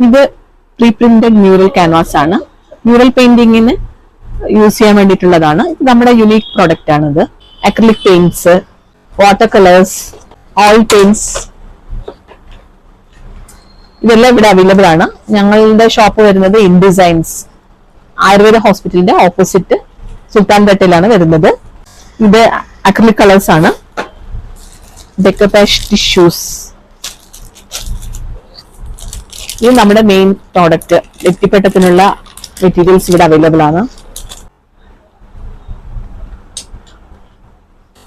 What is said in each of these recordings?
ഇത് pre printed mural canvas ആണ്. Mural പെയിന്റിങ്ങിന് use ചെയ്യാൻ വേണ്ടിയിട്ടുള്ളതാണ്. ഇത് നമ്മുടെ യുണീക് പ്രോഡക്റ്റ് ആണിത്. Acrylic paints, water colours, oil paints ഇതെല്ലാം ഇവിടെ അവൈലബിൾ ആണ്. ഞങ്ങളുടെ ഷോപ്പ് വരുന്നത് ഇൻഡിസൈൻസ് ആയുർവേദ ഹോസ്പിറ്റലിന്റെ ഓപ്പോസിറ്റ് സുൽത്താൻപേട്ടയിലാണ് വരുന്നത്. ഇത് അക്രിലിക് കളേഴ്സ് ആണ്. ഡെക്കോപ്പേഷ് ടിഷ്യൂസ് ഇത് നമ്മുടെ മെയിൻ പ്രോഡക്റ്റ്. എത്തിപ്പെട്ടത്തിനുള്ള മെറ്റീരിയൽസ് ഇവിടെ അവൈലബിൾ ആണ്.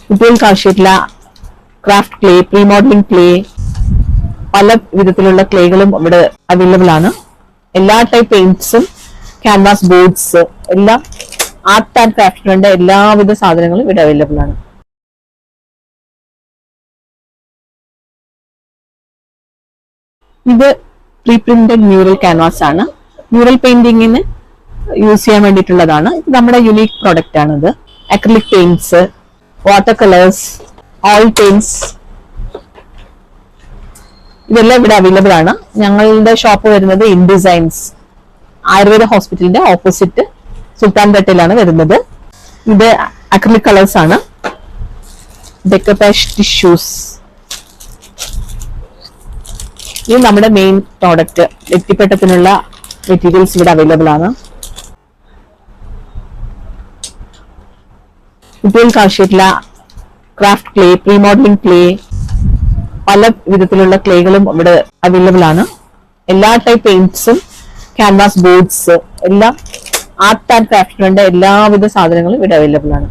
കുട്ടികൾക്ക് ആവശ്യമായിട്ടുള്ള craft clay, pre modelling clay, പല വിധത്തിലുള്ള ക്ലേകളും ഇവിടെ അവൈലബിൾ ആണ്. എല്ലാ ടൈപ്പ് പെയിന്റ്സും, ക്യാൻവാസ് ബോർഡ്സ് എല്ലാം ആർട്ട് ആൻഡ് ക്രാഫ്റ്റിന്റെ എല്ലാവിധ സാധനങ്ങളും ഇവിടെ അവൈലബിൾ ആണ്. ഇത് പ്രീ പ്രിന്റഡ് മ്യൂറൽ ക്യാൻവാസ് ആണ്. മ്യൂറൽ പെയിന്റിങ്ങിന് യൂസ് ചെയ്യാൻ വേണ്ടിയിട്ടുള്ളതാണ്. ഇത് നമ്മുടെ യുണീക് പ്രോഡക്റ്റ് ആണിത്. Acrylic paints, water colours, oil paints ഇതെല്ലാം ഇവിടെ അവൈലബിൾ ആണ്. ഞങ്ങളുടെ ഷോപ്പ് വരുന്നത് ഇൻഡിസൈൻസ് ആയുർവേദ ഹോസ്പിറ്റലിന്റെ ഓപ്പോസിറ്റ് സുൽത്താൻപേട്ടയിലാണ് വരുന്നത്. ഇത് അക്രിലിക് കളേഴ്സ് ആണ്. ഡെക്കോപ്പേഷ് ടിഷ്യൂസ് ഇത് നമ്മുടെ മെയിൻ പ്രോഡക്റ്റ്. എത്തിപ്പെട്ടത്തിനുള്ള മെറ്റീരിയൽസ് ഇവിടെ അവൈലബിൾ ആണ്. കുട്ടികൾക്ക് ആവശ്യമായിട്ടുള്ള craft clay, pre modelling clay, പല വിധത്തിലുള്ള ക്ലേകളും ഇവിടെ അവൈലബിൾ ആണ്. എല്ലാ ടൈപ്പ് പെയിന്റ്സും, ക്യാൻവാസ് ബോർഡ്സ് എല്ലാം ആർട്ട് ആൻഡ് ക്രാഫ്റ്റിന്റെ എല്ലാവിധ സാധനങ്ങളും ഇവിടെ അവൈലബിൾ ആണ്.